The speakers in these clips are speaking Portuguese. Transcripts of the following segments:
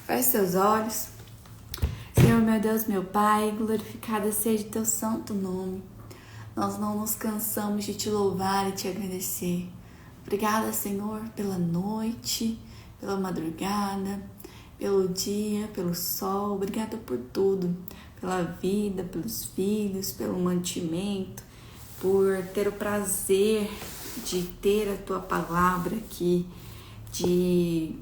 Feche seus olhos. Senhor, meu Deus, meu Pai, glorificado seja o teu santo nome. Nós não nos cansamos de te louvar e te agradecer. Obrigada, Senhor, pela noite, pela madrugada, pelo dia, pelo sol. Obrigada por tudo, pela vida, pelos filhos, pelo mantimento, por ter o prazer de ter a tua palavra aqui, de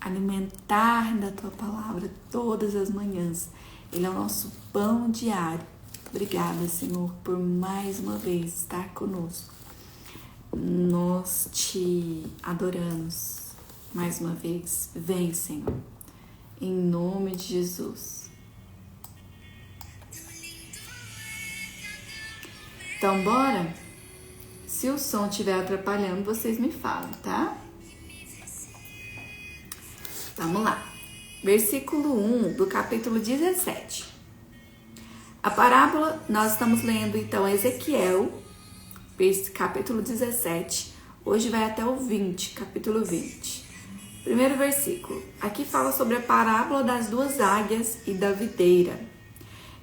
alimentar da tua palavra todas as manhãs. Ele é o nosso pão diário. Obrigada, Senhor, por mais uma vez estar conosco. Nós te adoramos mais uma vez. Vem, Senhor, em nome de Jesus. Então, bora? Se o som estiver atrapalhando, vocês me falam, tá? Vamos lá. Versículo 1 do capítulo 17. A parábola, nós estamos lendo então Ezequiel, capítulo 17. Hoje vai até o 20, capítulo 20. Primeiro versículo. Aqui fala sobre a parábola das duas águias e da videira.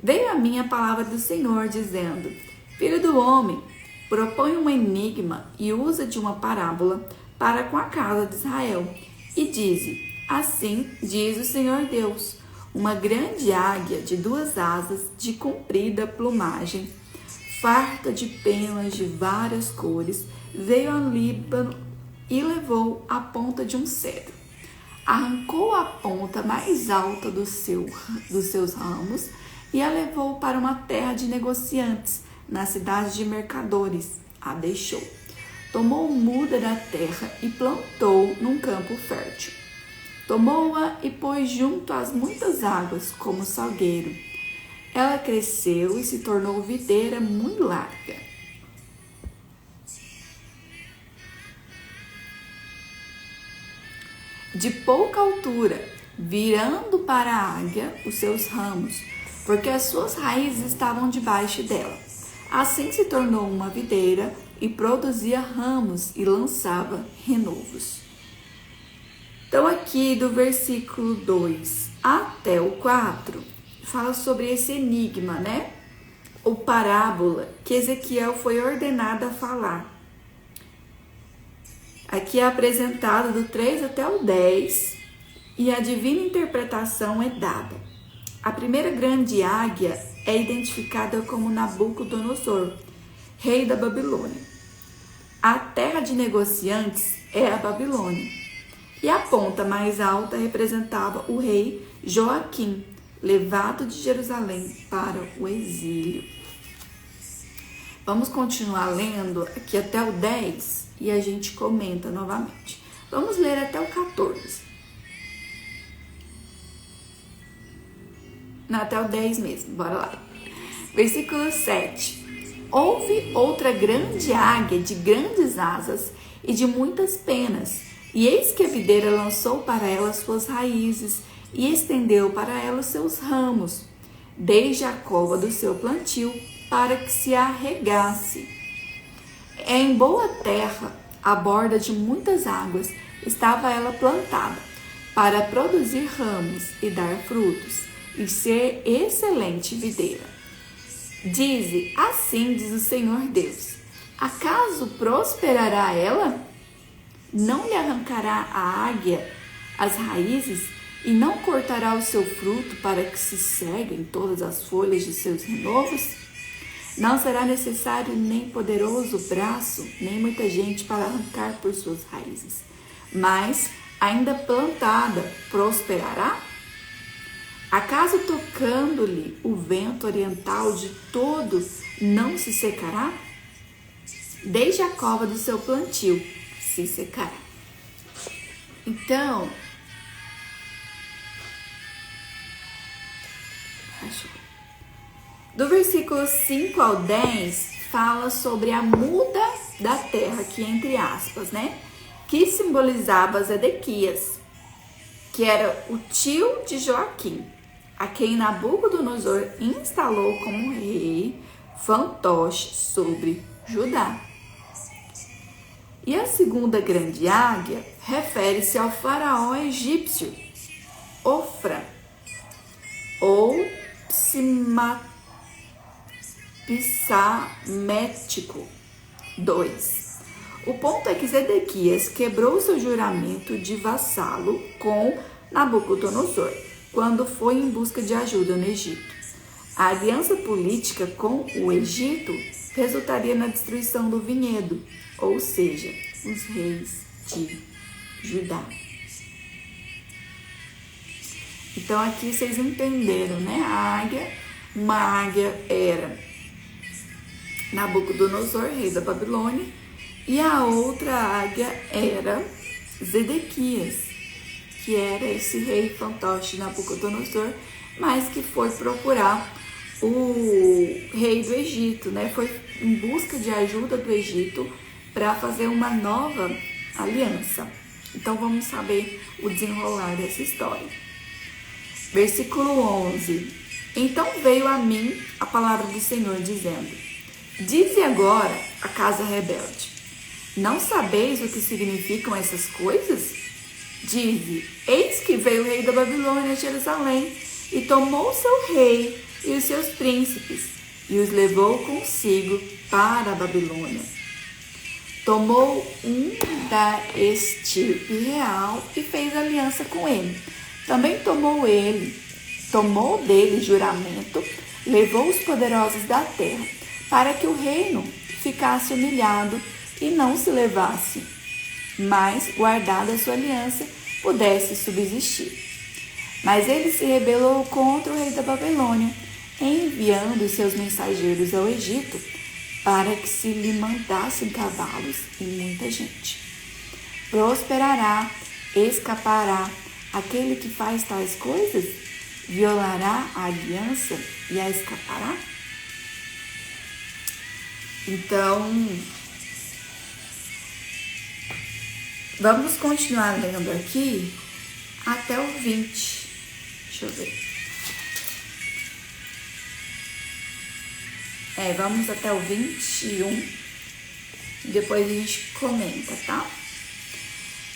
Veio a mim a palavra do Senhor, dizendo: Filho do homem, propõe um enigma e usa de uma parábola para com a casa de Israel. E dize: Assim diz o Senhor Deus, uma grande águia de duas asas, de comprida plumagem, farta de penas de várias cores, veio ao Líbano e levou a ponta de um cedro. Arrancou a ponta mais alta dos seus ramos e a levou para uma terra de negociantes, na cidade de mercadores. A deixou. Tomou muda da terra e plantou num campo fértil. Tomou-a e pôs junto às muitas águas, como salgueiro. Ela cresceu e se tornou videira muito larga. De pouca altura, virando para a águia os seus ramos, porque as suas raízes estavam debaixo dela. Assim se tornou uma videira e produzia ramos e lançava renovos. Então aqui do versículo 2 até o 4, fala sobre esse enigma, né? Ou parábola que Ezequiel foi ordenado a falar. Aqui é apresentado do 3 até o 10 e a divina interpretação é dada. A primeira grande águia é identificada como Nabucodonosor, rei da Babilônia. A terra de negociantes é a Babilônia. E a ponta mais alta representava o rei Joaquim, levado de Jerusalém para o exílio. Vamos continuar lendo aqui até o 10 e a gente comenta novamente. Vamos ler até o 14. Não, até o 10 mesmo, bora lá. Versículo 7. Houve outra grande águia de grandes asas e de muitas penas, e eis que a videira lançou para ela suas raízes e estendeu para ela os seus ramos, desde a cova do seu plantio, para que se arregasse. Em boa terra, à borda de muitas águas, estava ela plantada, para produzir ramos e dar frutos, e ser excelente videira. Dize, assim diz o Senhor Deus: acaso prosperará ela? Não lhe arrancará a águia as raízes e não cortará o seu fruto para que se ceguem todas as folhas de seus renovos? Não será necessário nem poderoso braço, nem muita gente para arrancar por suas raízes. Mas, ainda plantada, prosperará? Acaso tocando-lhe o vento oriental de todo não se secará? Desde a cova do seu plantio se secará. Então, do versículo 5 ao 10, fala sobre a muda da terra, aqui entre aspas, né? Que simbolizava Zedequias, que era o tio de Joaquim, a quem Nabucodonosor instalou como rei fantoche sobre Judá. E a segunda grande águia refere-se ao faraó egípcio, psamético. 2. O ponto é que Zedequias quebrou seu juramento de vassalo com Nabucodonosor, quando foi em busca de ajuda no Egito. A aliança política com o Egito resultaria na destruição do vinhedo, ou seja, os reis de Judá. Então aqui vocês entenderam, né? Uma águia era Nabucodonosor, rei da Babilônia, e a outra águia era Zedequias, que era esse rei fantoche Nabucodonosor, mas que foi procurar o rei do Egito, né? Foi em busca de ajuda do Egito para fazer uma nova aliança. Então vamos saber o desenrolar dessa história. Versículo 11. Então veio a mim a palavra do Senhor, dizendo: Dize agora a casa rebelde: Não sabeis o que significam essas coisas? Dize: Eis que veio o rei da Babilônia a Jerusalém e tomou seu rei e os seus príncipes e os levou consigo para a Babilônia. Tomou um da estirpe real e fez aliança com ele. Também tomou dele juramento, levou os poderosos da terra, para que o reino ficasse humilhado e não se levasse, mas, guardada a sua aliança, pudesse subsistir. Mas ele se rebelou contra o rei da Babilônia, enviando seus mensageiros ao Egito, para que se lhe mandassem cavalos e muita gente. Prosperará, escapará aquele que faz tais coisas? Violará a aliança e a escapará? Então, vamos continuar lendo aqui até o 20. Deixa eu ver. Vamos até o 21. Depois a gente comenta, tá?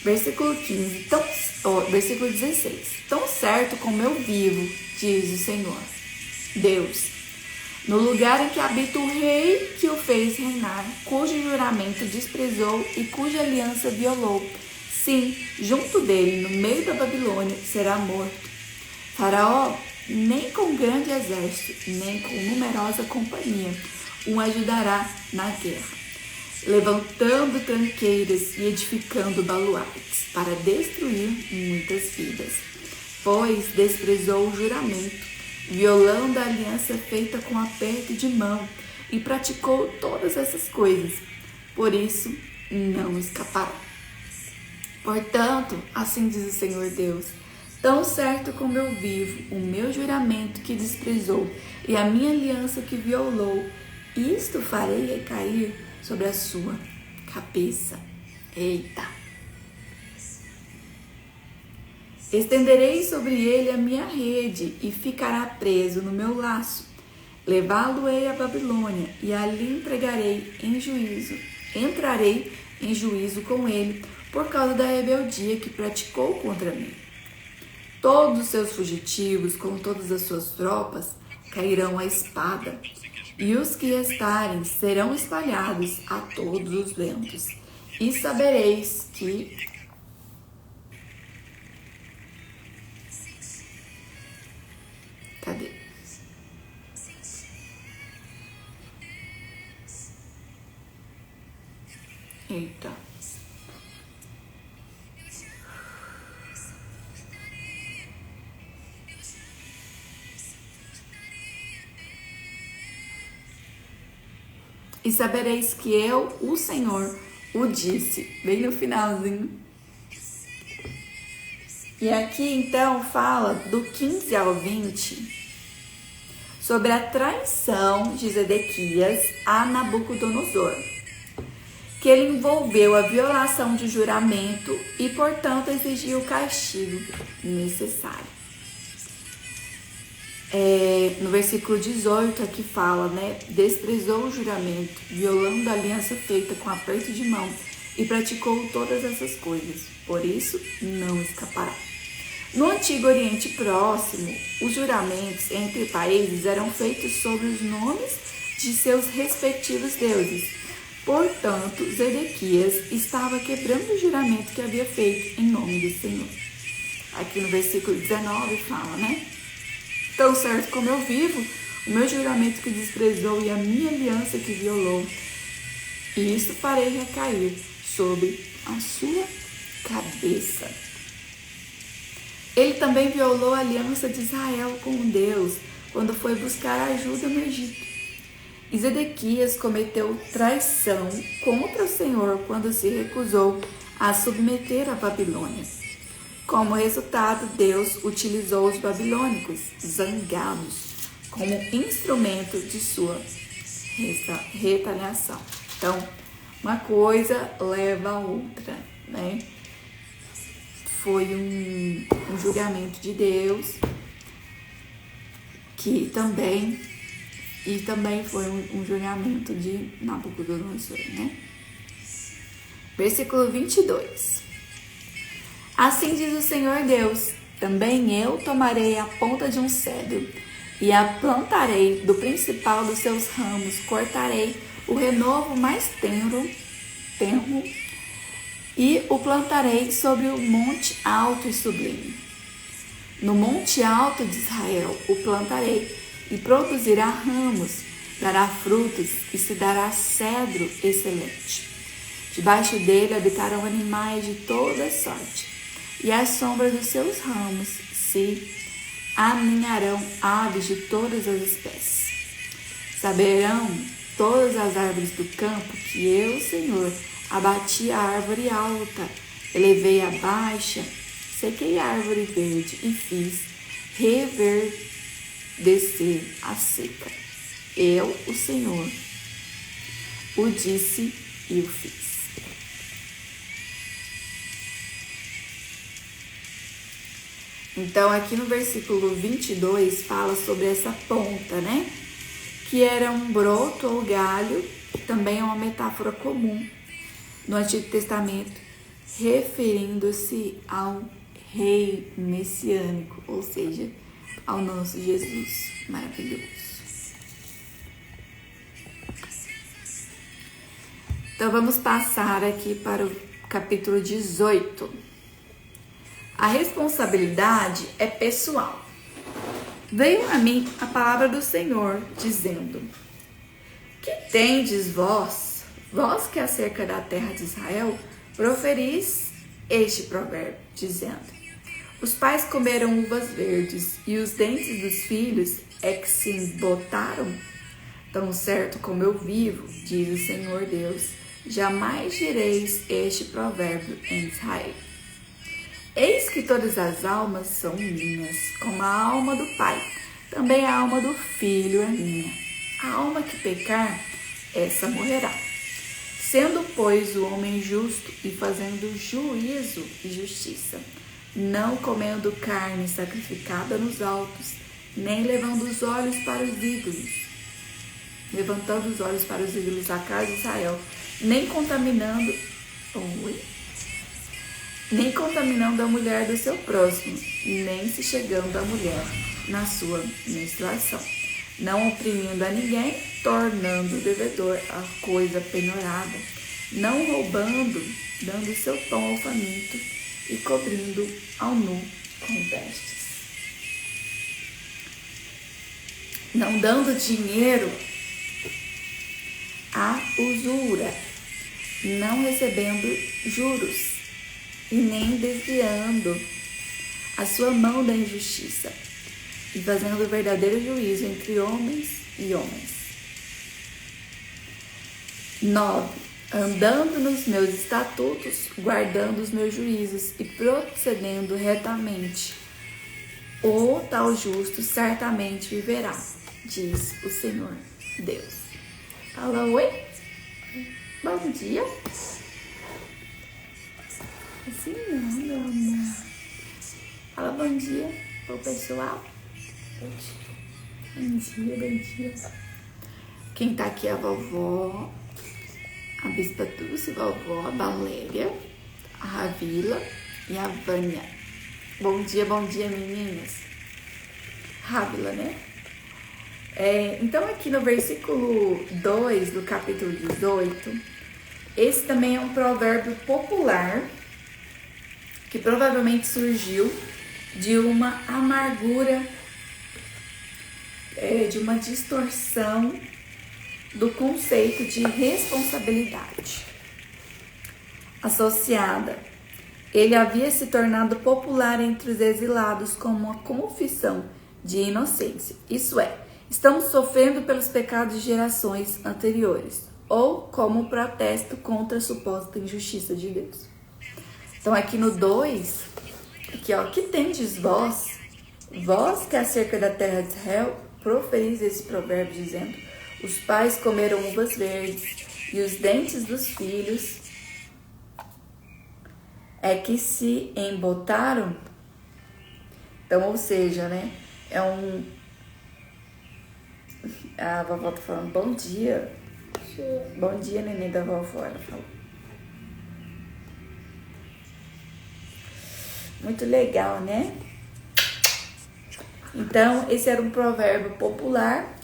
Versículo 15. Versículo 16. Tão certo como eu vivo, diz o Senhor, Deus, no lugar em que habita o rei que o fez reinar, cujo juramento desprezou e cuja aliança violou. Sim, junto dele, no meio da Babilônia, será morto. Faraó, nem com grande exército, nem com numerosa companhia, o ajudará na guerra, levantando tranqueiras e edificando baluartes, para destruir muitas vidas. Pois desprezou o juramento, violando a aliança feita com aperto de mão, e praticou todas essas coisas. Por isso, não escapará. Portanto, assim diz o Senhor Deus: tão certo como eu vivo, o meu juramento que desprezou e a minha aliança que violou, isto farei recair sobre a sua cabeça. Eita! Estenderei sobre ele a minha rede e ficará preso no meu laço. Levá-lo-ei à Babilônia e ali entrarei em juízo com ele por causa da rebeldia que praticou contra mim. Todos os seus fugitivos, com todas as suas tropas, cairão à espada, e os que restarem serão espalhados a todos os ventos. E sabereis que Cadê? Eita. E sabereis que eu, o Senhor, o disse. Bem no finalzinho. E aqui então fala do 15 ao 20 sobre a traição de Zedequias a Nabucodonosor, que ele envolveu a violação de juramento e, portanto, exigiu o castigo necessário. No versículo 18 aqui fala, né? Desprezou o juramento, violando a aliança feita com aperto de mão, e praticou todas essas coisas. Por isso, não escapará. No Antigo Oriente Próximo, os juramentos entre países eram feitos sobre os nomes de seus respectivos deuses. Portanto, Zedequias estava quebrando o juramento que havia feito em nome do Senhor. Aqui no versículo 19 fala, né? Tão certo como eu vivo, o meu juramento que desprezou e a minha aliança que violou, e isso farei recair sobre a sua cabeça. Ele também violou a aliança de Israel com Deus quando foi buscar ajuda no Egito. E Zedequias cometeu traição contra o Senhor quando se recusou a submeter a Babilônia. Como resultado, Deus utilizou os babilônicos, zangados, como instrumento de sua retaliação. Então, uma coisa leva a outra, né? Foi um julgamento de Deus que também foi um julgamento de Nabucodonosor, né? Versículo 22. Assim diz o Senhor Deus, também eu tomarei a ponta de um cedro e a plantarei do principal dos seus ramos, cortarei o renovo mais tenro e o plantarei sobre o monte alto e sublime. No monte alto de Israel o plantarei e produzirá ramos, dará frutos e se dará cedro excelente. Debaixo dele habitarão animais de toda sorte, e à sombra dos seus ramos se aninharão aves de todas as espécies. Saberão todas as árvores do campo que eu, Senhor, abati a árvore alta, elevei a baixa, sequei a árvore verde e fiz reverdecer a seca. Eu, o Senhor, o disse e o fiz. Então, aqui no versículo 22, fala sobre essa ponta, né? Que era um broto ou galho, que também é uma metáfora comum no Antigo Testamento, referindo-se ao rei messiânico, ou seja, ao nosso Jesus maravilhoso. Então, vamos passar aqui para o capítulo 18. A responsabilidade é pessoal. Veio a mim a palavra do Senhor, dizendo: Que tendes vós que acerca da terra de Israel, proferis este provérbio, dizendo: Os pais comeram uvas verdes, e os dentes dos filhos é que se embotaram? Tão certo como eu vivo, diz o Senhor Deus, jamais direis este provérbio em Israel. Eis que todas as almas são minhas, como a alma do pai, também a alma do filho é minha. A alma que pecar, essa morrerá. Sendo, pois, o homem justo e fazendo juízo e justiça, não comendo carne sacrificada nos altos, nem levando os olhos para os ídolos, levantando os olhos para os ídolos da casa de Israel, nem contaminando a mulher do seu próximo, nem se chegando à mulher na sua menstruação, não oprimindo a ninguém, tornando devedor a coisa penhorada, não roubando, dando seu pão ao faminto e cobrindo ao nu com vestes, não dando dinheiro à usura, não recebendo juros, e nem desviando a sua mão da injustiça, e fazendo verdadeiro juízo entre homens e homens. 9. Andando nos meus estatutos, guardando os meus juízos e procedendo retamente, o tal justo certamente viverá, diz o Senhor Deus. Fala oi, bom dia. Assim não, meu amor. Fala bom dia pro pessoal. Bom dia. Quem tá aqui é a vovó, a Bispa Dulce, vovó, a Valéria, a Ravila e a Vânia. Bom dia, meninas. Rábila, né? Então, aqui no versículo 2 do capítulo 18, esse também é um provérbio popular que provavelmente surgiu de uma amargura, de uma distorção do conceito de responsabilidade associada. Ele havia se tornado popular entre os exilados como uma confissão de inocência. Isso é, estamos sofrendo pelos pecados de gerações anteriores, ou como protesto contra a suposta injustiça de Deus. Então aqui no 2, aqui ó, que tendes vós que acerca da terra de Israel, proferis esse provérbio dizendo, os pais comeram uvas verdes e os dentes dos filhos é que se embotaram. Então, ou seja, né, a vovó tá falando, bom dia. Bom dia, neném da vovó, ela falou. Muito legal, né? Então, esse era um provérbio popular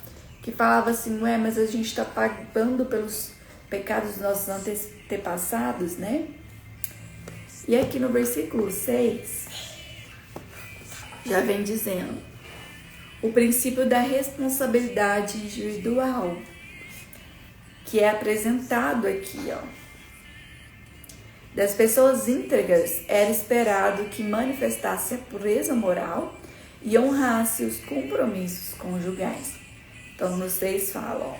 que falava assim, ué, mas a gente tá pagando pelos pecados dos nossos antepassados, né? E aqui no versículo 6, já vem dizendo o princípio da responsabilidade individual, que é apresentado aqui, ó. Das pessoas íntegras era esperado que manifestasse a pureza moral e honrasse os compromissos conjugais. Então, no 6 fala, ó,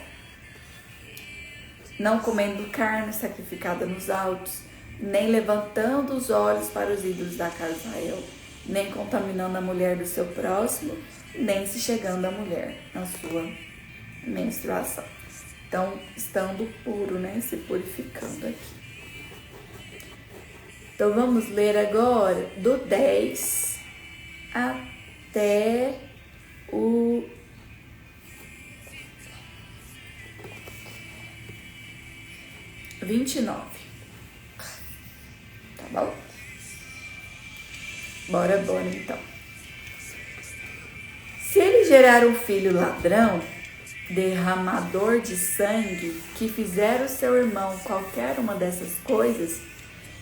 não comendo carne sacrificada nos altos, nem levantando os olhos para os ídolos da casa de Israel, nem contaminando a mulher do seu próximo, nem se chegando à mulher na sua menstruação. Então, estando puro, né? Se purificando aqui. Então, vamos ler agora do 10 até o 29. Tá bom? Bora então. Se ele gerar um filho ladrão, derramador de sangue, que fizer o seu irmão qualquer uma dessas coisas,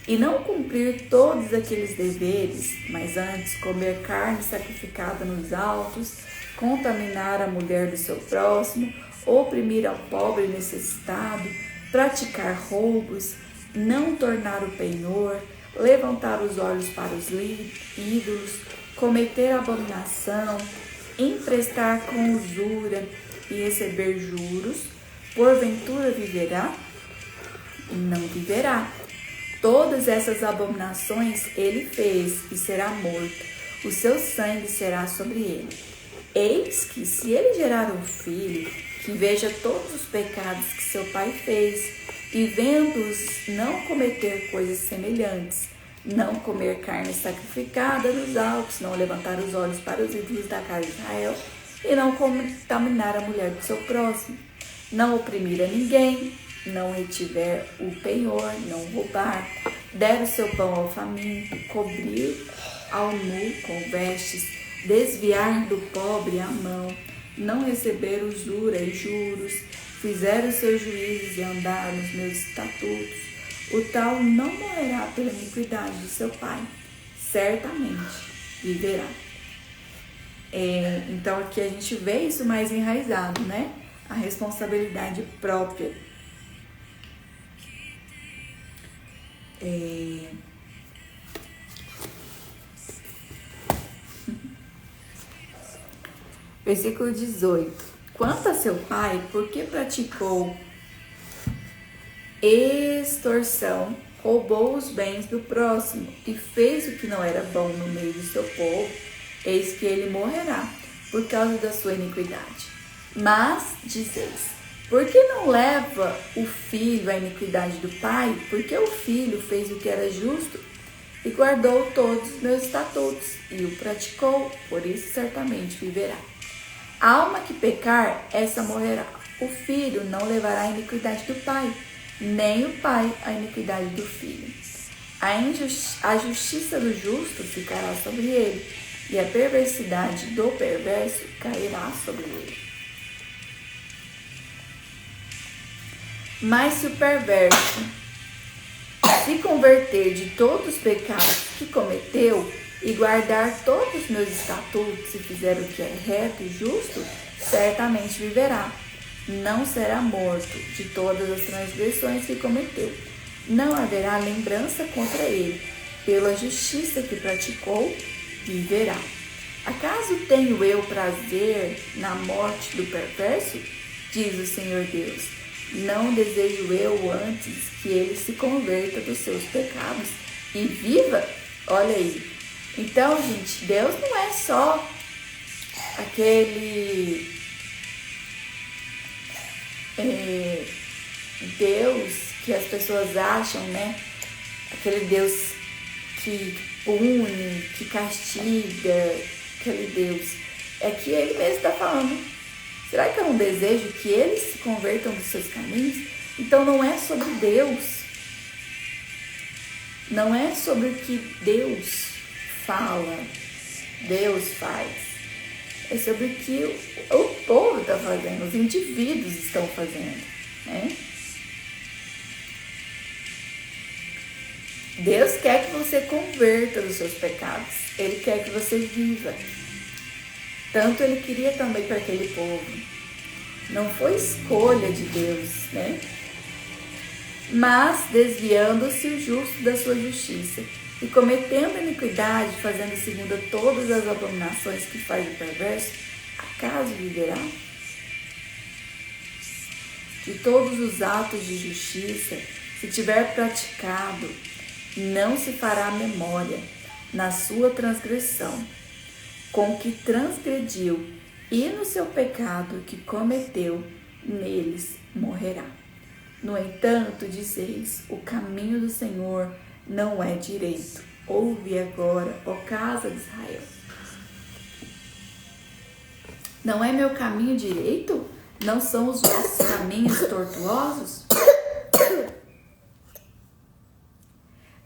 e não cumprir todos aqueles deveres, mas antes comer carne sacrificada nos altos, contaminar a mulher do seu próximo, oprimir ao pobre necessitado, praticar roubos, não tornar o penhor, levantar os olhos para os ídolos, cometer abominação, emprestar com usura e receber juros, porventura viverá? Não viverá. Todas essas abominações ele fez e será morto, o seu sangue será sobre ele. Eis que, se ele gerar um filho, que veja todos os pecados que seu pai fez, e vendo-os não cometer coisas semelhantes, não comer carne sacrificada nos altos, não levantar os olhos para os ídolos da casa de Israel, e não contaminar a mulher do seu próximo, não oprimir a ninguém, não retiver o penhor, não roubar, der o seu pão ao faminto, cobrir ao nu com vestes, desviar do pobre a mão, não receber usura e juros, fizer os seus juízos e andar nos meus estatutos, o tal não morrerá pela iniquidade de seu pai, certamente viverá. Então aqui a gente vê isso mais enraizado, né? A responsabilidade própria. Versículo 18. Quanto a seu pai, porque praticou extorsão, roubou os bens do próximo e fez o que não era bom no meio do seu povo, eis que ele morrerá por causa da sua iniquidade. Mas, dizeis, por que não leva o filho à iniquidade do pai? Porque o filho fez o que era justo e guardou todos os meus estatutos e o praticou, por isso certamente viverá. A alma que pecar, essa morrerá. O filho não levará a iniquidade do pai, nem o pai a iniquidade do filho. A justiça do justo ficará sobre ele, e a perversidade do perverso cairá sobre ele. Mas se o perverso se converter de todos os pecados que cometeu e guardar todos os meus estatutos e fizer o que é reto e justo, certamente viverá. Não será morto de todas as transgressões que cometeu. Não haverá lembrança contra ele. Pela justiça que praticou, viverá. Acaso tenho eu prazer na morte do perverso? Diz o Senhor Deus. Não desejo eu antes que ele se converta dos seus pecados e viva? Olha aí. Então, gente, Deus não é só aquele Deus que as pessoas acham, né? Aquele Deus que pune, que castiga, aquele Deus. É que ele mesmo está falando. Será que eu não desejo que eles se convertam dos seus caminhos? Então não é sobre Deus. Não é sobre o que Deus fala, Deus faz. É sobre o que o povo está fazendo, os indivíduos estão fazendo, né? Deus quer que você converta dos seus pecados. Ele quer que você viva. Tanto ele queria também para aquele povo. Não foi escolha de Deus, né? Mas desviando-se o justo da sua justiça e cometendo iniquidade, fazendo segundo todas as abominações que faz o perverso, acaso viverá? De todos os atos de justiça, se tiver praticado, não se fará memória na sua transgressão, com que transgrediu, e no seu pecado que cometeu, neles morrerá. No entanto, dizeis, o caminho do Senhor não é direito. Ouve agora, ó casa de Israel. Não é meu caminho direito? Não são os vossos caminhos tortuosos?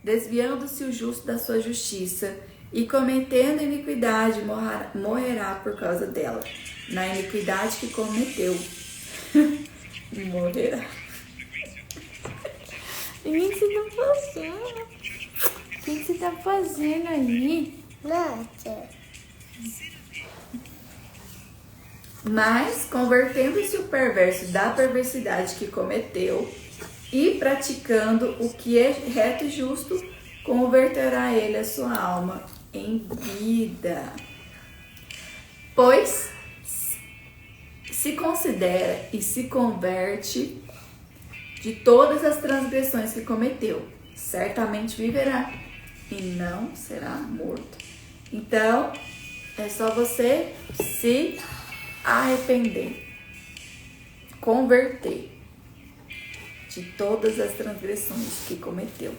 Desviando-se o justo da sua justiça e cometendo iniquidade, morrerá por causa dela. Na iniquidade que cometeu, morrerá. O que você tá fazendo? O que você tá fazendo aí? Nada. Mas, convertendo-se o perverso da perversidade que cometeu e praticando o que é reto e justo, converterá ele a sua alma em vida. Pois se considera e se converte de todas as transgressões que cometeu, certamente viverá e não será morto. Então, é só você se arrepender, converter de todas as transgressões que cometeu,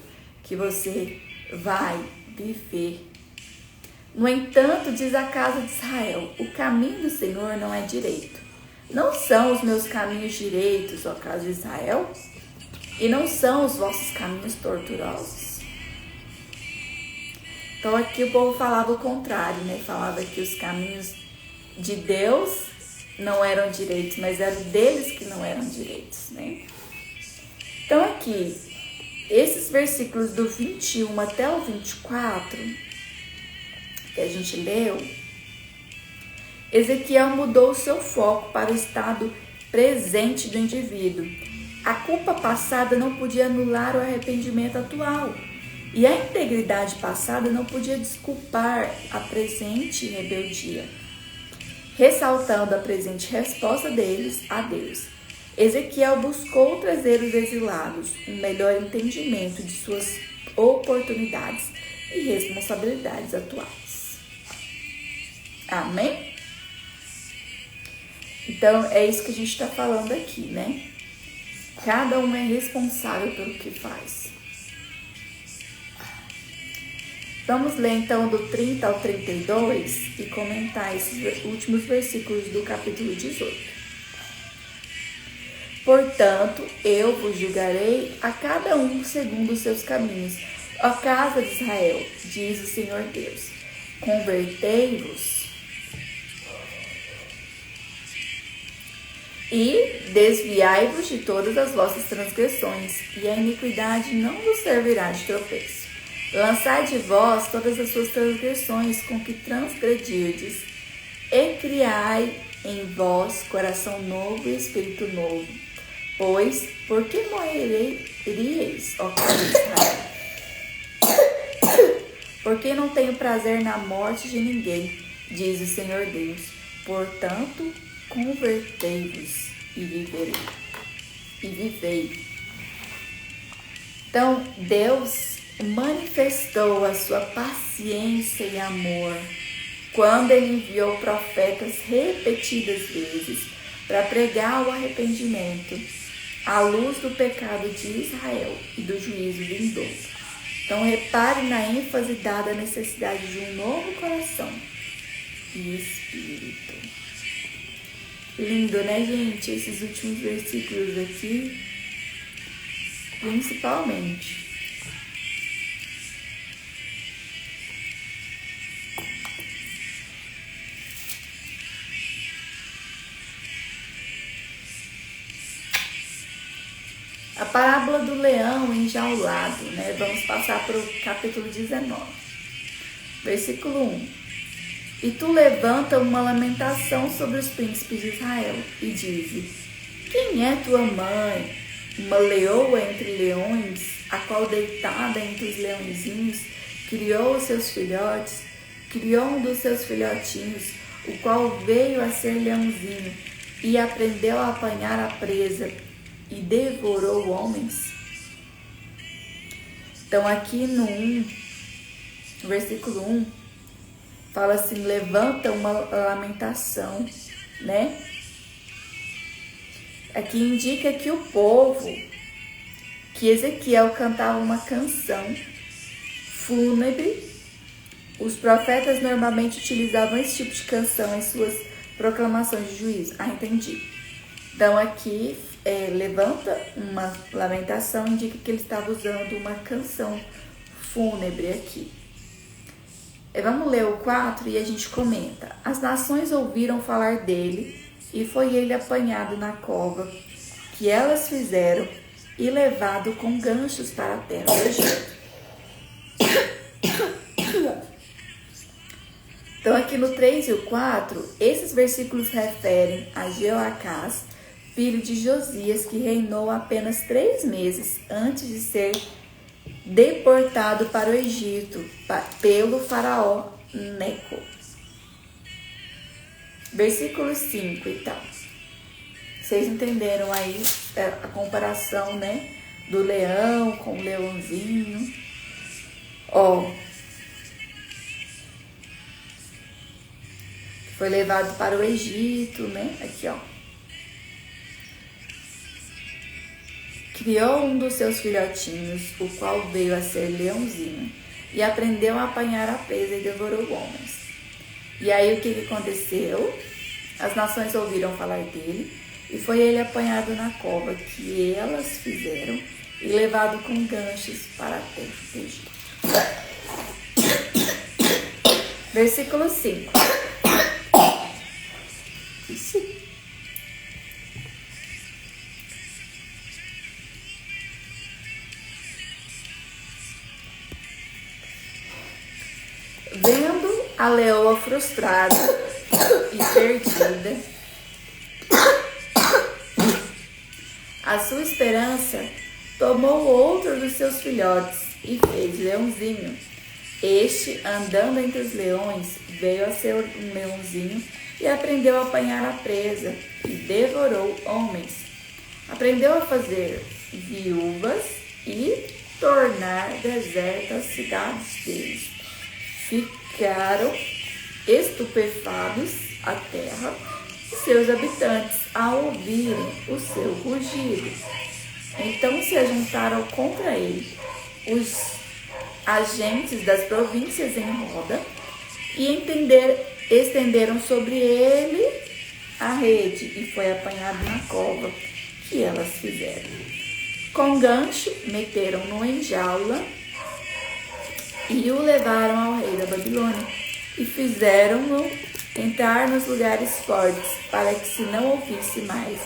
que você vai viver. No entanto, diz a casa de Israel, o caminho do Senhor não é direito. Não são os meus caminhos direitos, ó casa de Israel? E não são os vossos caminhos tortuosos? Então aqui o povo falava o contrário, né? Falava que os caminhos de Deus não eram direitos, mas eram deles que não eram direitos, né? Então aqui, esses versículos do 21 até o 24, que a gente leu, Ezequiel mudou o seu foco para o estado presente do indivíduo. A culpa passada não podia anular o arrependimento atual, e a integridade passada não podia desculpar a presente rebeldia. Ressaltando a presente resposta deles a Deus, Ezequiel buscou trazer os exilados um melhor entendimento de suas oportunidades e responsabilidades atuais. Amém? Então, é isso que a gente está falando aqui, né? Cada um é responsável pelo que faz. Vamos ler então do 30 ao 32 e comentar esses últimos versículos do capítulo 18. Portanto, eu vos julgarei a cada um segundo os seus caminhos. Ó casa de Israel, diz o Senhor Deus, convertei-vos e desviai-vos de todas as vossas transgressões, e a iniquidade não vos servirá de tropeço. Lançai de vós todas as suas transgressões com que transgredirdes, e criai em vós coração novo e espírito novo. Pois, por que morreríeis, ó casa de Israel? Porque não tenho prazer na morte de ninguém, diz o Senhor Deus. Portanto, convertei-vos e vivei. Então, Deus manifestou a sua paciência e amor quando ele enviou profetas repetidas vezes para pregar o arrependimento à luz do pecado de Israel e do juízo vindouro. Então, repare na ênfase dada à necessidade de um novo coração e espírito. Lindo, né, gente? Esses últimos versículos aqui, principalmente. A parábola do leão enjaulado, né? Vamos passar para o capítulo 19, versículo 1. E tu levanta uma lamentação sobre os príncipes de Israel e dize: quem é tua mãe? Uma leoa entre leões, a qual deitada entre os leõezinhos, criou os seus filhotes, criou um dos seus filhotinhos, o qual veio a ser leãozinho e aprendeu a apanhar a presa e devorou homens. Então aqui no versículo 1, fala assim, levanta uma lamentação, né? Aqui indica que o povo, que Ezequiel cantava uma canção fúnebre. Os profetas normalmente utilizavam esse tipo de canção em suas proclamações de juízo. Entendi. Então aqui, levanta uma lamentação, indica que ele estava usando uma canção fúnebre aqui. Vamos ler o 4 e a gente comenta. As nações ouviram falar dele e foi ele apanhado na cova que elas fizeram e levado com ganchos para a terra do Egito. Então aqui no 3 e o 4, esses versículos referem a Jeoacás, filho de Josias, que reinou apenas 3 meses antes de ser deportado para o Egito pelo faraó Neco. Versículo 5 então. Vocês entenderam aí a comparação, né? Do leão com o leãozinho. Foi levado para o Egito, né? Aqui, Criou um dos seus filhotinhos, o qual veio a ser leãozinho, e aprendeu a apanhar a presa e devorou homens. E aí o que aconteceu? As nações ouviram falar dele, e foi ele apanhado na cova que elas fizeram, e levado com ganchos para a terra do Egito. Versículo 5. Vendo a leoa frustrada e perdida, a sua esperança tomou outro dos seus filhotes e fez leãozinho. Este, andando entre os leões, veio a ser um leãozinho e aprendeu a apanhar a presa e devorou homens. Aprendeu a fazer viúvas e tornar desertas as cidades deles. Ficaram estupefados a terra e seus habitantes ao ouvirem o seu rugido. Então se ajuntaram contra ele os agentes das províncias em roda e estenderam sobre ele a rede e foi apanhado na cova que elas fizeram. Com gancho meteram-no em jaula E o levaram ao rei da Babilônia e fizeram-no entrar nos lugares fortes, para que se não ouvisse mais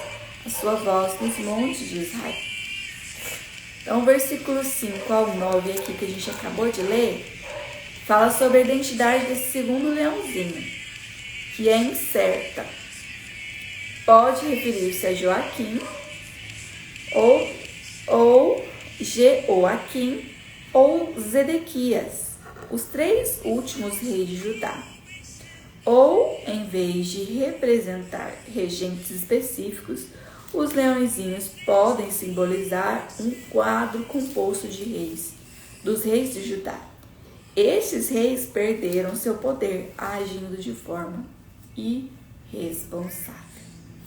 a sua voz nos montes de Israel. Então, o versículo 5 ao 9 aqui que a gente acabou de ler, fala sobre a identidade desse segundo leãozinho, que é incerta. Pode referir-se a Joaquim, ou Jeoaquim, ou Zedequias, os três últimos reis de Judá. Ou, em vez de representar regentes específicos, os leõezinhos podem simbolizar um quadro composto de reis, dos reis de Judá. Estes reis perderam seu poder agindo de forma irresponsável.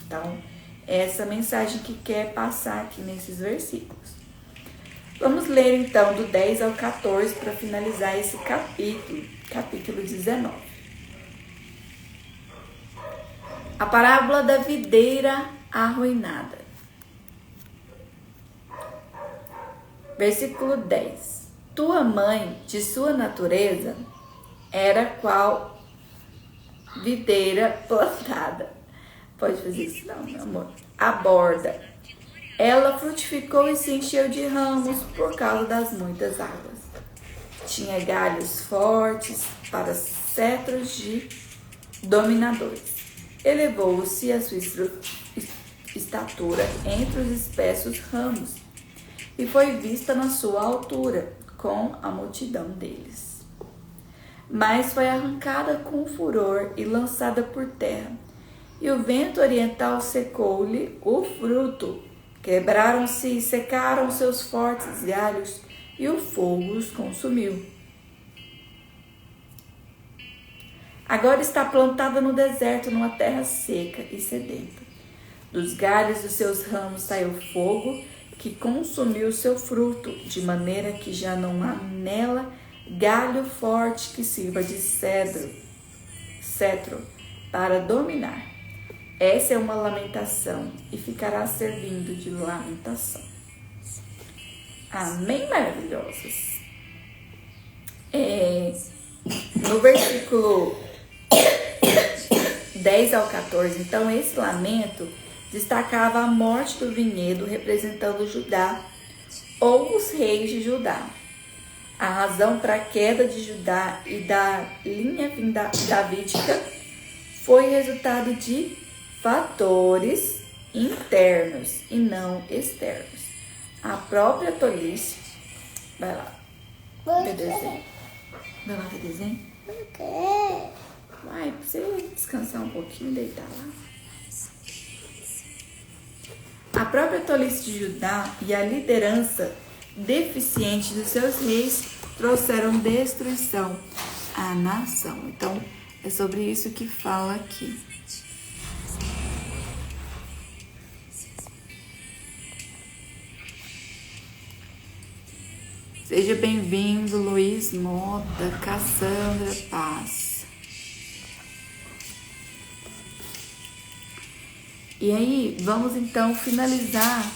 Então, essa é a mensagem que quer passar aqui nesses versículos. Vamos ler então do 10 ao 14 para finalizar esse capítulo 19. A parábola da videira arruinada. Versículo 10. Tua mãe, de sua natureza, era qual videira plantada. Pode fazer isso não, meu amor. A borda. Ela frutificou e se encheu de ramos por causa das muitas águas. Tinha galhos fortes para cetros de dominadores. Elevou-se a sua estatura entre os espessos ramos e foi vista na sua altura com a multidão deles. Mas foi arrancada com furor e lançada por terra, e o vento oriental secou-lhe o fruto. Quebraram-se e secaram seus fortes galhos, e o fogo os consumiu. Agora está plantada no deserto, numa terra seca e sedenta. Dos galhos dos seus ramos saiu fogo, que consumiu seu fruto, de maneira que já não há nela galho forte que sirva de cetro para dominar. Essa é uma lamentação e ficará servindo de lamentação. Amém, maravilhosos? No versículo 10 ao 14, então, esse lamento destacava a morte do vinhedo, representando Judá ou os reis de Judá. A razão para a queda de Judá e da linha davídica foi resultado de fatores internos e não externos. A própria tolice. Vai lá. Ver desenho. Vai lá ver desenho? Vai, pra você descansar um pouquinho e deitar lá. A própria tolice de Judá e a liderança deficiente dos seus reis trouxeram destruição à nação. Então, é sobre isso que fala aqui. Seja bem-vindo, Luiz Mota, Cassandra Paz. E aí, vamos então finalizar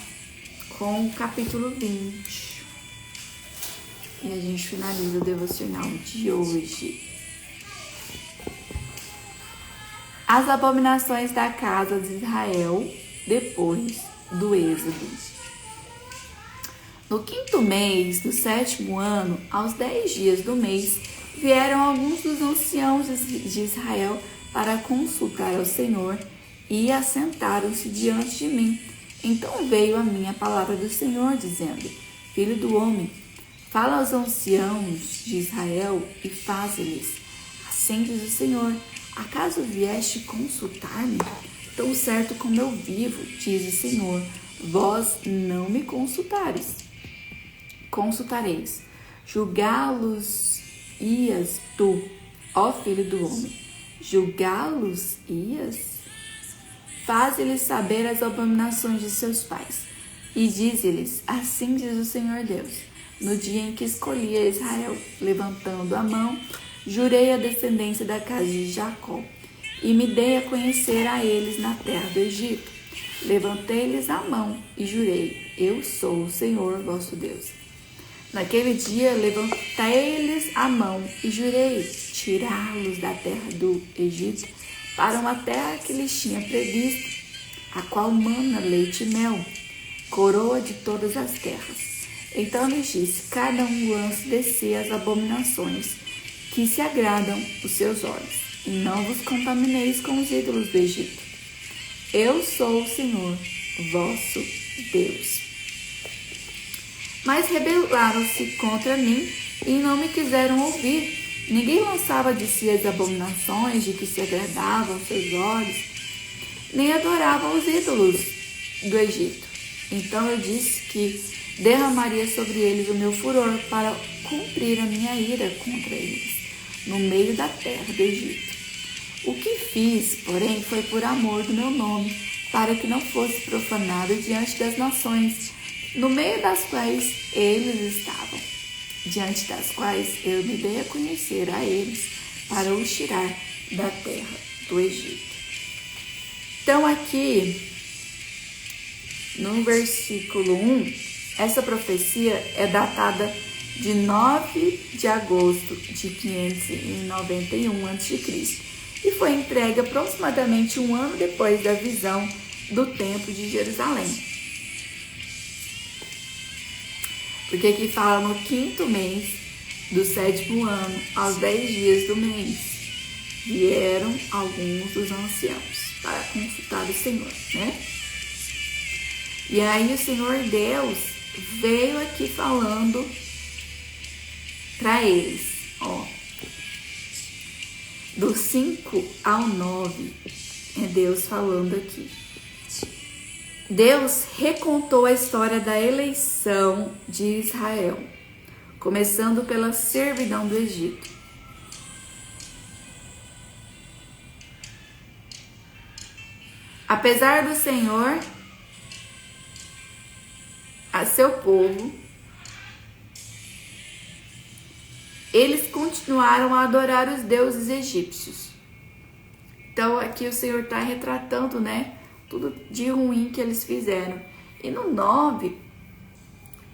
com o capítulo 20. E a gente finaliza o devocional de hoje. As abominações da casa de Israel depois do Êxodo. No 5º mês do 7º ano, aos 10 dias do mês, vieram alguns dos anciãos de Israel para consultar ao Senhor e assentaram-se diante de mim. Então veio a minha palavra do Senhor, dizendo: Filho do homem, fala aos anciãos de Israel e faze-lhes: Assim diz o Senhor, acaso vieste consultar-me? Tão certo como eu vivo, diz o Senhor, vós não me consultareis. Julgá-los-ias tu, ó filho do homem, julgá-los-ias? Faze-lhes saber as abominações de seus pais, e dize-lhes: Assim diz o Senhor Deus, no dia em que escolhi a Israel, levantando a mão, jurei a descendência da casa de Jacó, e me dei a conhecer a eles na terra do Egito. Levantei-lhes a mão e jurei: Eu sou o Senhor vosso Deus. Naquele dia levantei-lhes a mão e jurei tirá-los da terra do Egito para uma terra que lhes tinha previsto, a qual mana leite e mel, coroa de todas as terras. Então lhes disse: cada um lance de si as abominações que se agradam os seus olhos, e não vos contamineis com os ídolos do Egito. Eu sou o Senhor, vosso Deus. Mas rebelaram-se contra mim e não me quiseram ouvir. Ninguém lançava de si as abominações de que se agradavam aos seus olhos, nem adorava os ídolos do Egito. Então eu disse que derramaria sobre eles o meu furor para cumprir a minha ira contra eles, no meio da terra do Egito. O que fiz, porém, foi por amor do meu nome, para que não fosse profanado diante das nações, no meio das quais eles estavam, diante das quais eu me dei a conhecer a eles, para os tirar da terra do Egito. Então aqui, no versículo 1, essa profecia é datada de 9 de agosto de 591 a.C. e foi entregue aproximadamente um ano depois da visão do Templo de Jerusalém. Porque aqui fala no 5º mês do 7º ano, aos 10 dias do mês, vieram alguns dos anciãos para consultar o Senhor, né? E aí o Senhor Deus veio aqui falando para eles, ó, do 5 ao 9, é Deus falando aqui. Deus recontou a história da eleição de Israel, começando pela servidão do Egito. Apesar do Senhor, a seu povo, eles continuaram a adorar os deuses egípcios. Então aqui o Senhor está retratando, né, tudo de ruim que eles fizeram. E no 9,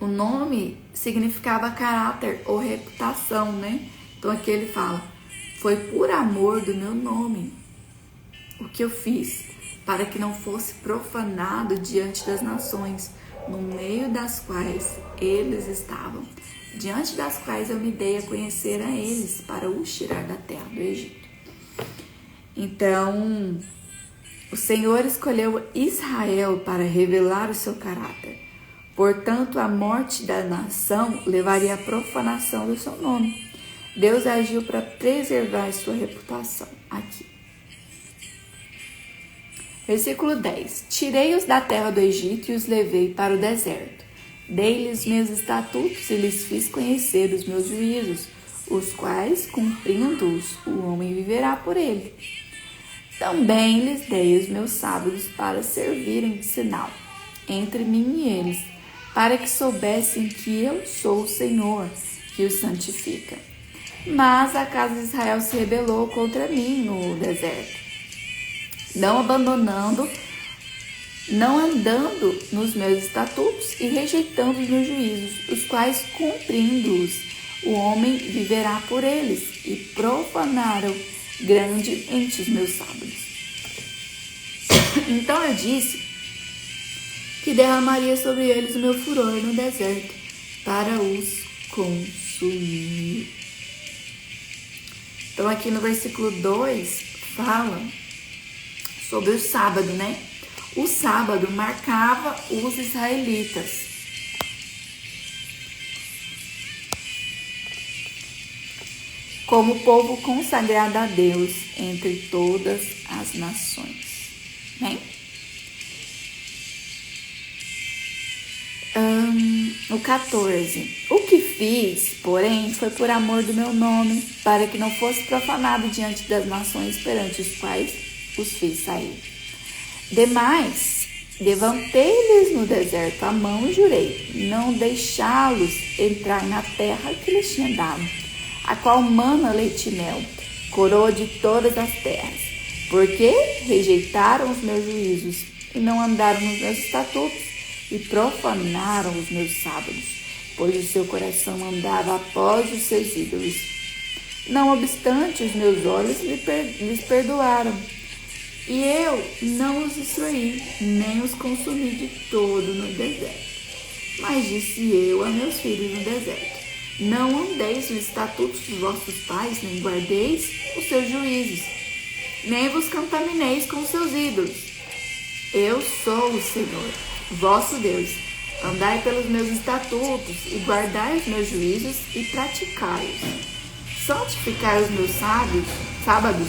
o nome significava caráter ou reputação, né? Então aqui ele fala: foi por amor do meu nome o que eu fiz, para que não fosse profanado diante das nações, no meio das quais eles estavam, diante das quais eu me dei a conhecer a eles, para os tirar da terra do Egito. Então, o Senhor escolheu Israel para revelar o seu caráter. Portanto, a morte da nação levaria à profanação do seu nome. Deus agiu para preservar sua reputação. Aqui. Versículo 10. Tirei-os da terra do Egito e os levei para o deserto. Dei-lhes meus estatutos e lhes fiz conhecer os meus juízos, os quais, cumprindo-os, o homem viverá por ele. Também lhes dei os meus sábados para servirem de sinal entre mim e eles, para que soubessem que eu sou o Senhor, que os santifica. Mas a casa de Israel se rebelou contra mim no deserto, não abandonando, não andando nos meus estatutos e rejeitando os meus juízos, os quais, cumprindo-os, o homem viverá por eles, e profanaram grandemente os meus sábados. Então eu disse que derramaria sobre eles o meu furor no deserto para os consumir. Então aqui no versículo 2 fala sobre o sábado, né? O sábado marcava os israelitas. Como povo consagrado a Deus entre todas as nações. Né? O 14. O que fiz, porém, foi por amor do meu nome, para que não fosse profanado diante das nações perante os quais os fiz sair. Demais, levantei-lhes no deserto a mão e jurei não deixá-los entrar na terra que lhes tinha dado, a qual mana leite e mel, coroa de todas as terras, porque rejeitaram os meus juízos e não andaram nos meus estatutos e profanaram os meus sábados. pois o seu coração andava após os seus ídolos. Não obstante, os meus olhos lhes perdoaram, e eu não os destruí, nem os consumi de todo no deserto. Mas disse eu a meus filhos no deserto: não andeis nos estatutos dos vossos pais, nem guardeis os seus juízos, nem vos contamineis com seus ídolos. Eu sou o Senhor, vosso Deus. Andai pelos meus estatutos e guardai os meus juízos e praticai-os. Santificai os meus sábados,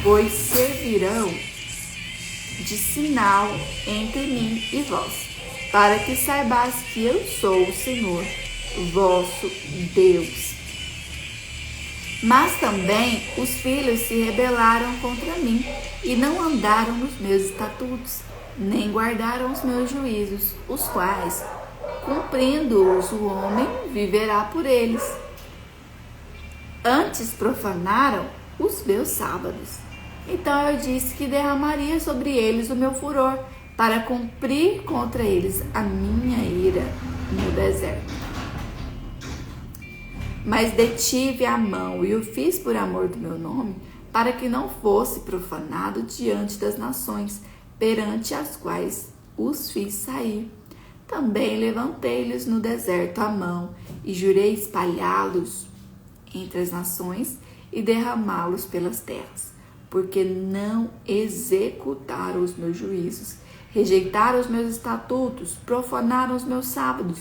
pois servirão de sinal entre mim e vós, para que saibais que eu sou o Senhor, vosso Deus. Mas também os filhos se rebelaram contra mim e não andaram nos meus estatutos, nem guardaram os meus juízos, os quais, cumprindo-os, o homem viverá por eles. Antes profanaram os meus sábados. Então eu disse que derramaria sobre eles o meu furor, para cumprir contra eles a minha ira no deserto. Mas detive a mão e o fiz por amor do meu nome, para que não fosse profanado diante das nações, perante as quais os fiz sair. Também levantei-lhes no deserto a mão, e jurei espalhá-los entre as nações e derramá-los pelas terras, porque não executaram os meus juízos, rejeitaram os meus estatutos, profanaram os meus sábados,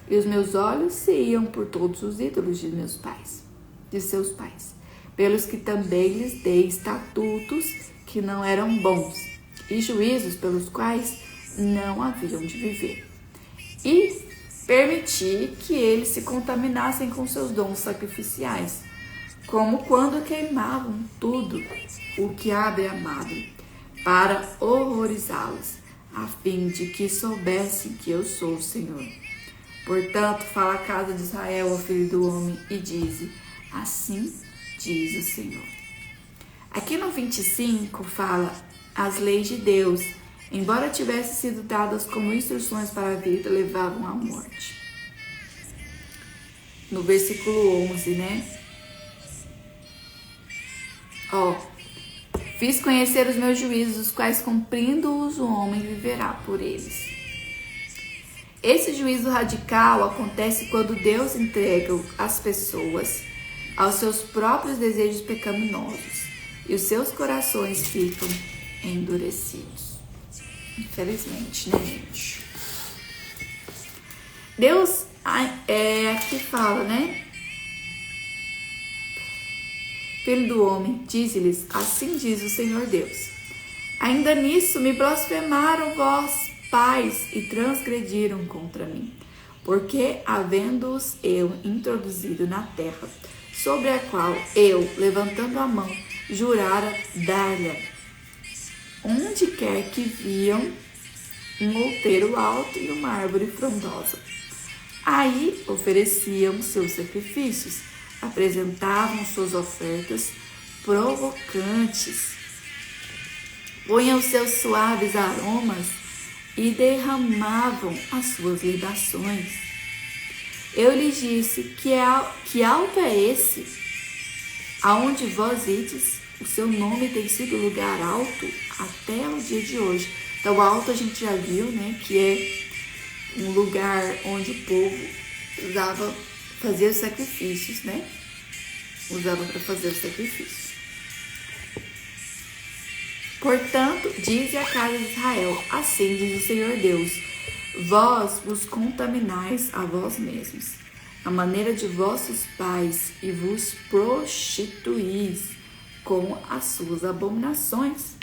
e os meus olhos se iam por todos os ídolos de seus pais, pelos que também lhes dei estatutos que não eram bons, e juízos pelos quais não haviam de viver. E permiti que eles se contaminassem com seus dons sacrificiais, como quando queimavam tudo o que abre a madre, para horrorizá-los, a fim de que soubessem que eu sou o Senhor. Portanto, fala a casa de Israel ao filho do homem e dize: assim diz o Senhor. Aqui no 25 fala as leis de Deus, embora tivessem sido dadas como instruções para a vida, levavam à morte. No versículo 11, né? Fiz conhecer os meus juízos, os quais cumprindo-os o homem viverá por eles. Esse juízo radical acontece quando Deus entrega as pessoas aos seus próprios desejos pecaminosos e os seus corações ficam endurecidos. Infelizmente, né, gente? Deus aqui fala, né? Filho do homem, dize-lhes: assim diz o Senhor Deus. Ainda nisso me blasfemaram vós, pais, e transgrediram contra mim, porque, havendo-os eu introduzido na terra, sobre a qual eu, levantando a mão, jurara dar-lhe, onde quer que viam um outeiro alto e uma árvore frondosa. Aí ofereciam seus sacrifícios, apresentavam suas ofertas provocantes, punham seus suaves aromas e derramavam as suas libações. Eu lhes disse: que alto é esse? Aonde vós ides, o seu nome tem sido lugar alto até o dia de hoje. Então, alto a gente já viu, né? Que é um lugar onde o povo fazia os sacrifícios, né? Usava para fazer os sacrifícios. Portanto, dize a casa de Israel: assim diz o Senhor Deus: vós vos contaminais a vós mesmos, a maneira de vossos pais, e vos prostituís com as suas abominações.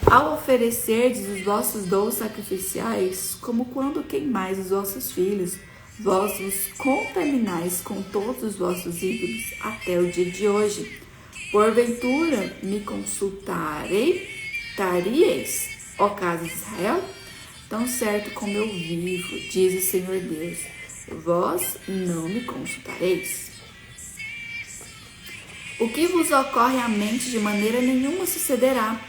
Ao oferecerdes os vossos dons sacrificiais, como quando queimais os vossos filhos, vós vos contaminais com todos os vossos ídolos até o dia de hoje. Porventura me consultareis, ó casa de Israel? Tão certo como eu vivo, diz o Senhor Deus, vós não me consultareis. O que vos ocorre à mente de maneira nenhuma sucederá.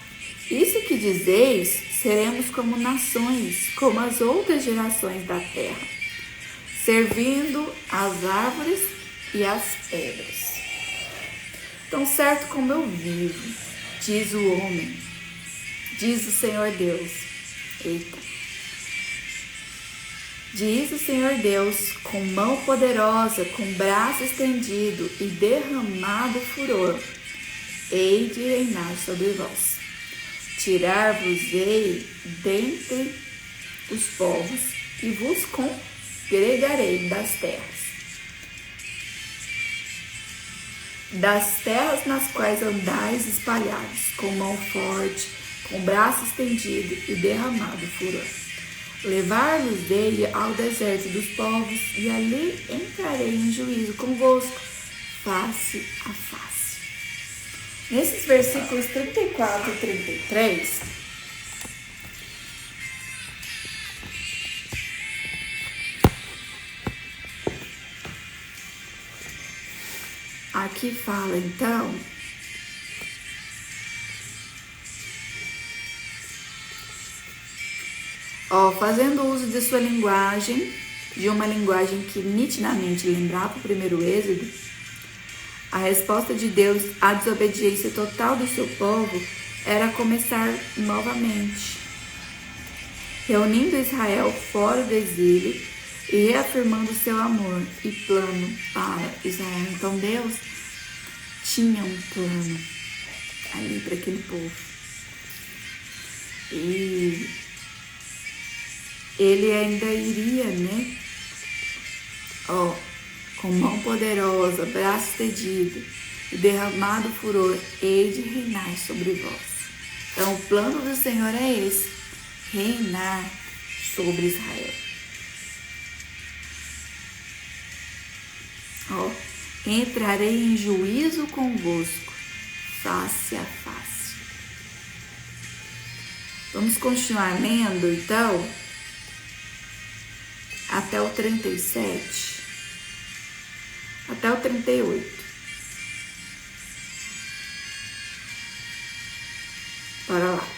Isso que dizeis, seremos como nações, como as outras gerações da terra. servindo as árvores e as pedras. Tão certo como eu vivo, diz o homem, diz o Senhor Deus. Eita. Diz o Senhor Deus, com mão poderosa, com braço estendido e derramado furor, hei de reinar sobre vós. Tirar-vos-ei dentre os povos e vos congregarei das terras nas quais andais espalhados, com mão forte, com braço estendido e derramado furor. Levar-vos-ei ao deserto dos povos, e ali entrarei em juízo convosco, face a face. Nesses versículos 34 e 33, aqui fala então fazendo uso de sua linguagem, de uma linguagem que nitidamente lembrava o primeiro Êxodo, a resposta de Deus à desobediência total do seu povo era começar novamente, reunindo Israel fora do exílio e reafirmando seu amor e plano para Israel. Então Deus tinha um plano ali para aquele povo. E ele ainda iria, com mão poderosa, braço estendido e derramado furor, hei de reinar sobre vós. Então o plano do Senhor é esse, reinar sobre Israel. Entrarei em juízo convosco, face a face. Vamos continuar lendo, então, até o 37, até o 38. Bora lá.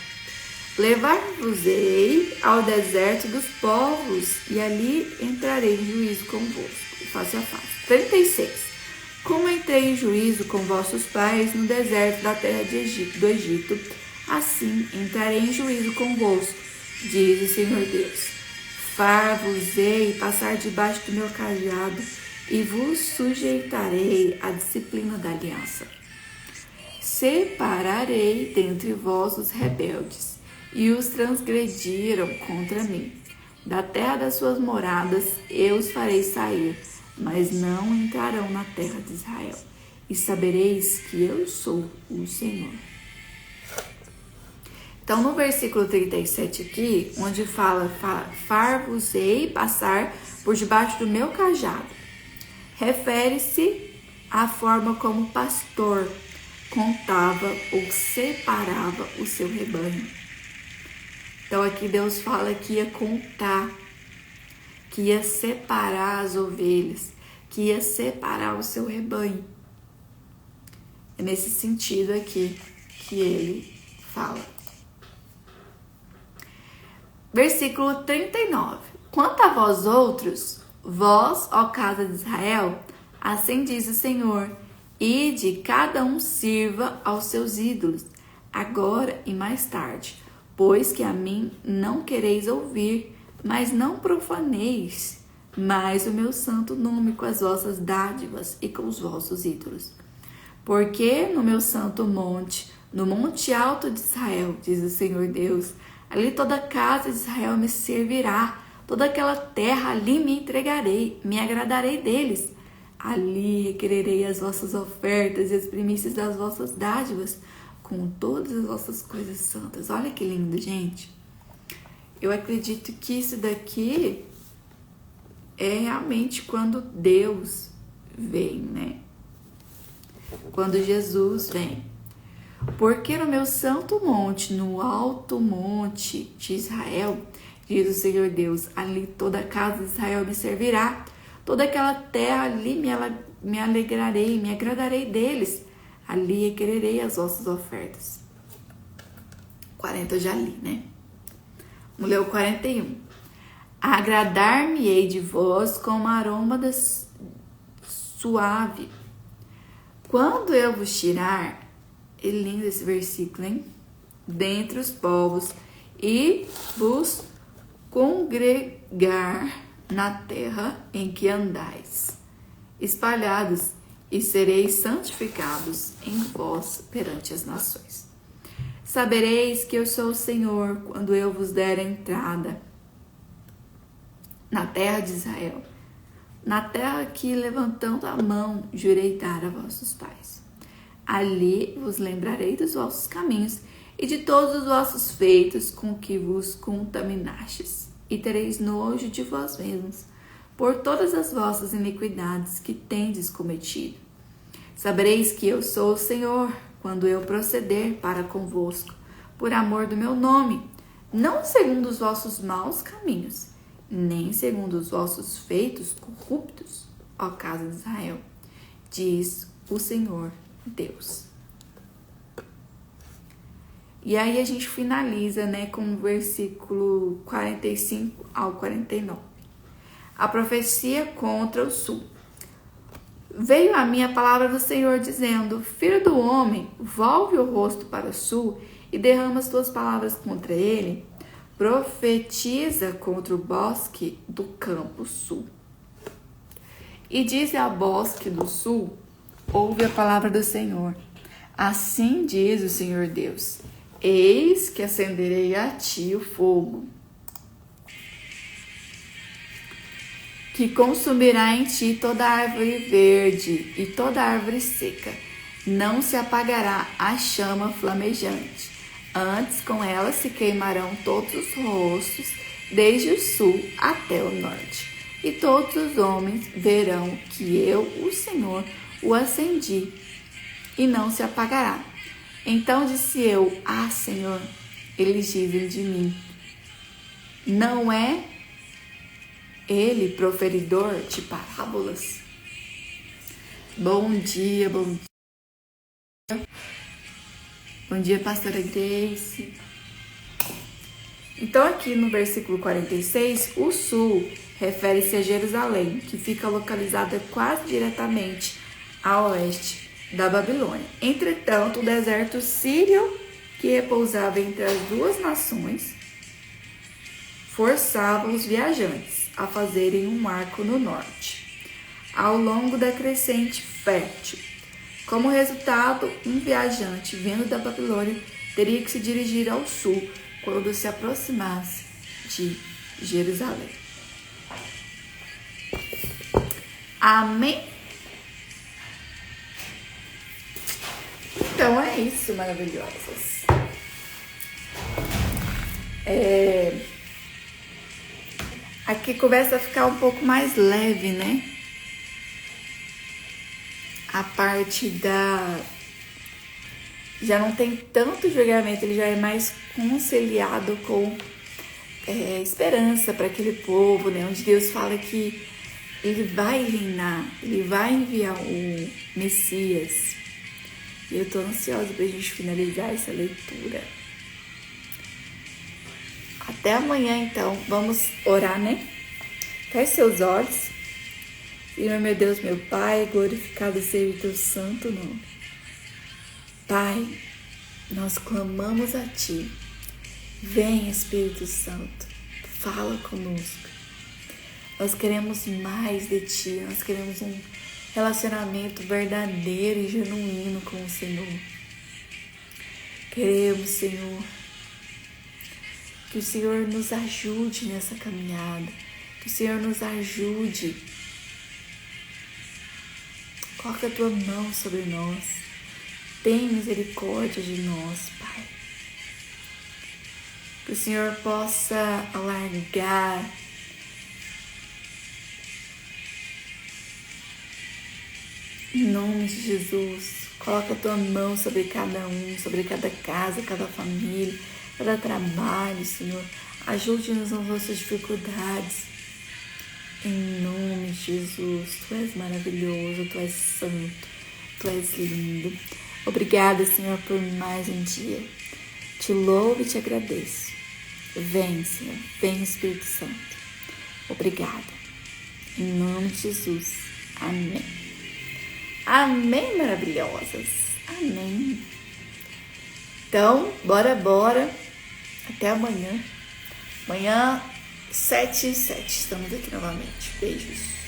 Levar-vos-ei ao deserto dos povos, e ali entrarei em juízo convosco, face a face. 36. Como entrei em juízo com vossos pais no deserto da terra do Egito, assim entrarei em juízo convosco, diz o Senhor Deus. Far-vos-ei passar debaixo do meu cajado, e vos sujeitarei à disciplina da aliança. Separarei dentre vós os rebeldes, e os transgrediram contra mim. Da terra das suas moradas eu os farei sair, mas não entrarão na terra de Israel. E sabereis que eu sou o Senhor. Então, no versículo 37 aqui, onde fala far-vos-ei passar por debaixo do meu cajado, refere-se à forma como o pastor contava ou separava o seu rebanho. Então, aqui Deus fala que ia contar, que ia separar as ovelhas, que ia separar o seu rebanho. É nesse sentido aqui que ele fala. Versículo 39. Quanto a vós outros, vós, ó casa de Israel, assim diz o Senhor, ide, cada um sirva aos seus ídolos, agora e mais tarde, pois que a mim não quereis ouvir, mas não profaneis mais o meu santo nome com as vossas dádivas e com os vossos ídolos. Porque no meu santo monte, no monte alto de Israel, diz o Senhor Deus, ali toda a casa de Israel me servirá, toda aquela terra ali me entregarei, me agradarei deles. Ali requererei as vossas ofertas e as primícias das vossas dádivas, com todas as vossas coisas santas. Olha que lindo, gente. Eu acredito que isso daqui é realmente quando Deus vem, Quando Jesus vem. Porque no meu santo monte, no alto monte de Israel, diz o Senhor Deus, ali toda a casa de Israel me servirá, toda aquela terra ali me alegrarei, me agradarei deles, ali requererei as vossas ofertas. 40 eu já li, Vamos ler o 41. Agradar-me-ei de vós com um aroma suave. Quando eu vos tirar, é lindo esse versículo, hein? Dentre os povos e vos congregar na terra em que andais, espalhados, e sereis santificados em vós perante as nações. Sabereis que eu sou o Senhor quando eu vos der a entrada na terra de Israel, na terra que, levantando a mão, jurei dar a vossos pais. Ali vos lembrarei dos vossos caminhos e de todos os vossos feitos com que vos contaminastes, e tereis nojo de vós mesmos, por todas as vossas iniquidades que tendes cometido. Sabereis que eu sou o Senhor, quando eu proceder para convosco, por amor do meu nome, não segundo os vossos maus caminhos, nem segundo os vossos feitos corruptos, ó casa de Israel, diz o Senhor Deus. E aí a gente finaliza, com o versículo 45 ao 49. A profecia contra o sul. Veio a mim a palavra do Senhor dizendo: Filho do homem, volve o rosto para o sul e derrama as tuas palavras contra ele. Profetiza contra o bosque do campo sul. E diz ao bosque do sul: ouve a palavra do Senhor. Assim diz o Senhor Deus: eis que acenderei a ti o fogo, que consumirá em ti toda árvore verde e toda árvore seca. Não se apagará a chama flamejante. Antes com ela se queimarão todos os rostos, desde o sul até o norte. E todos os homens verão que eu, o Senhor, o acendi, e não se apagará. Então disse eu: ah, Senhor, eles dizem de mim, não é ele proferidor de parábolas? Bom dia, bom dia. Bom dia, pastora Grace. Então aqui no versículo 46, o sul refere-se a Jerusalém, que fica localizada quase diretamente a oeste da Babilônia. Entretanto, o deserto sírio, que repousava entre as duas nações, forçava os viajantes a fazerem um marco no norte, ao longo da crescente fértil. Como resultado, um viajante vindo da Babilônia teria que se dirigir ao sul quando se aproximasse de Jerusalém. Amém? Então é isso, maravilhosas. Aqui começa a ficar um pouco mais leve, né? A parte já não tem tanto julgamento, ele já é mais conciliado com esperança para aquele povo, né? Onde Deus fala que ele vai reinar, ele vai enviar o Messias. E eu tô ansiosa pra gente finalizar essa leitura. Até amanhã, então. Vamos orar, né? Feche seus olhos. Senhor, meu Deus, meu Pai, glorificado seja o teu santo nome. Pai, nós clamamos a Ti. Vem, Espírito Santo, fala conosco. Nós queremos mais de Ti, nós queremos um relacionamento verdadeiro e genuíno com o Senhor. Queremos, Senhor, que o Senhor nos ajude nessa caminhada, que o Senhor nos ajude. Coloca a Tua mão sobre nós. Tem misericórdia de nós, Pai. Que o Senhor possa alargar em nome de Jesus. Coloca a Tua mão sobre cada um, sobre cada casa, cada família, cada trabalho, Senhor. Ajude-nos nas nossas dificuldades. Em nome de Jesus. Tu és maravilhoso, Tu és santo, Tu és lindo. Obrigada, Senhor, por mais um dia. Te louvo e te agradeço. Vem, Senhor. Vem, Espírito Santo. Obrigada. Em nome de Jesus. Amém. Amém, maravilhosas. Amém. Então, bora. Até amanhã. Amanhã, 7h07. Estamos aqui novamente. Beijos.